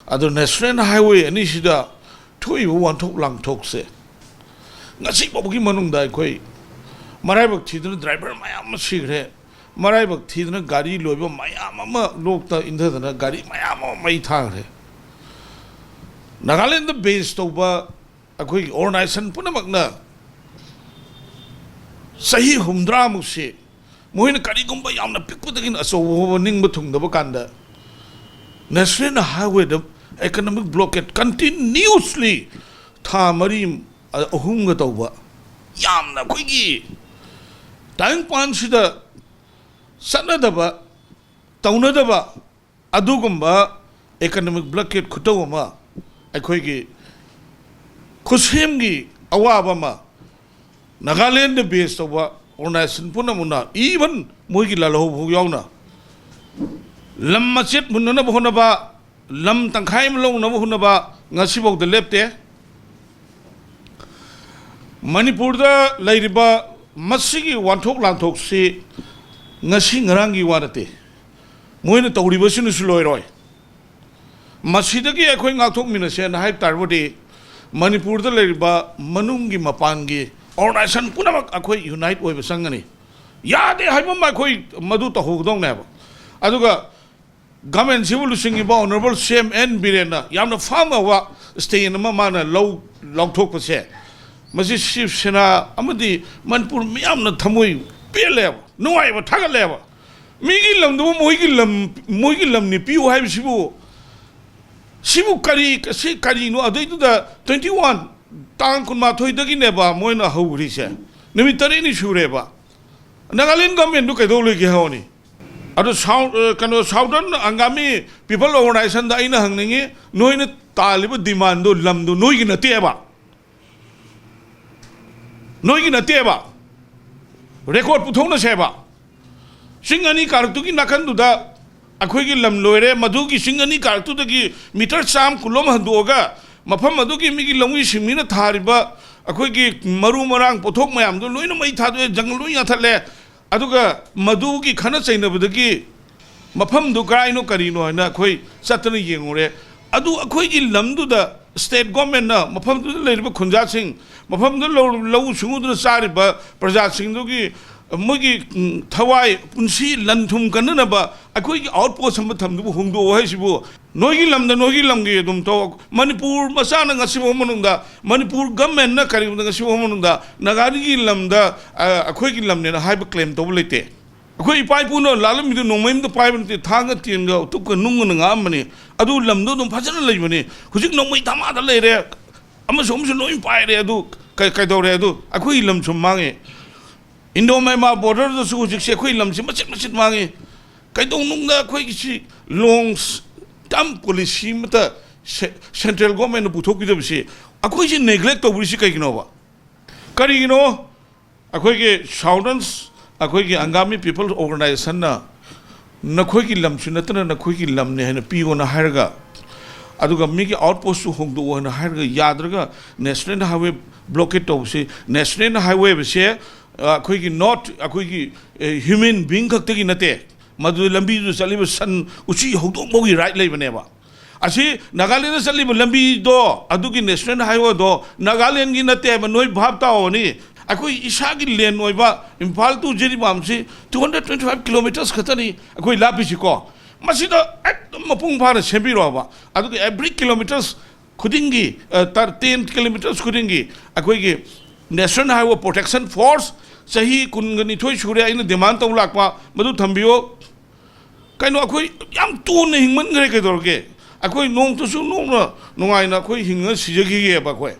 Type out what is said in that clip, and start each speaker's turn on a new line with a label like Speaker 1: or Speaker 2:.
Speaker 1: Ado national highway ani sida thui wan thok lang thok se ngasi bogi manung dai khoi marai bak thidna driver mayam sigre marai bak thidna gari loiba mayam ama lok ta indhadna gari mayam mai thagre Nagaland base toba akoi organization punamakna sahi humdra musi mohin kari gumba yamna pikudagin aso ning batung da bakanda national highway the economic blockade continuously tha mari ahum ga toba yamna koigi tang pan sida sanadaba taunadaba adugumba economic blockade khutawama akoigi khusemgi awaba Nagaland base toba organization punamuna even moigi lalo yauna lam machet munna bahunaba lam tangkhai mlong na bahunaba ngasibok de lepte Manipur da lairiba masigi wanthok lanthok si ngasi ngarangi warate moina tawriba sinu suloiroi masidagi akhoi ngakthok minase na hai tarbodi Manipur da lairiba manungi mapangi organization punamak akhoi unite oiba sangani yade haibam akhoi madu ta hogdong neba aduga government civil singi ba honorable CM N Birena yamna fama wa stay in mana low thok pase masi Shiva Sena amadi Manipur miyamna thamoi pele nuai ba thagaleba migi lam do moigi lam ni piu hai sibu kari kasi kari no adai da 21 tang kun ma thoi dagi neba moina hawri se nimi tari ni shureba Nagaland government du kai do le ge hawni ado south kano southern angami people organization da ina hangningi noina taliba demand do lamdu noigi na teba record puthong na seba singani kartu ki nakandu da akhoi gi lam loire madu gi singani kartu da gi meter sam kulom handoga mafam madu gi mi gi lamgi simina thariba akhoi gi maru marang pothok mayam do loina mai thadu jungle loi yathale aduga madu gi khana chaina budagi mafam du graino karino na akhoi satna yengure adu akhoi gi lamdu da state government na mafam du leiriba khunja sing mafam du lau sungu du sariba praja sing du gi mogi thawai punsi lanthum kanna ba akhoi gi outpost sam tham du hungdo hai sibu nogi lamgi dum to Manipur masana ngasibo manungda Manipur government na kari ngasibo manungda nagari gi lamda akhoi gi lamne na haiba claim to lete akhoi pai puno lalam du nomaim du pai bante thanga tin ga tu ka nung nga amani adu lamdo dum phajana leibani hujik nomai tama da leire ama somsu noi pai re adu kai do re adu akhoi lam sum mange Indo Myanmar border da su hujik se akhoi lam si machet mange kai dong nung da akhoi gi si long tam policy mata central government puthok gi bisi akhoi ji neglect to bisi kai gino ba kari gino akhoi ge southerners akhoi ge angami people organization na nakhoi gi lam sunatna nakhoi gi lam ne na pi ona harga aduga mi gi outpost su hongdo ona harga yadraga national highway blockade to bisi national highway bisi akhoi gi not akhoi gi human being khak te gi nate madu lambi du saliba san uchi hodong bogi right lei baneba asi Nagaland saliba lambi do adugi national highway do Nagaland gi nate ba noi bhab ta oni akoi isa gi len noi ba Imphal to Jiribam si 225 kilometers khatani akoi lapi si ko masida ekdom mapung phara sembi ro ba adugi every kilometers khudingi 10 kilometers khudingi akoi gi national highway protection force sahi kungani thoi shure aina demand tau lakpa madu thambio kaino akhoi yam tu ne hingman gre ke dorge akhoi nong tu su nong na nongai na khoi hinga sijagi ge ba khoi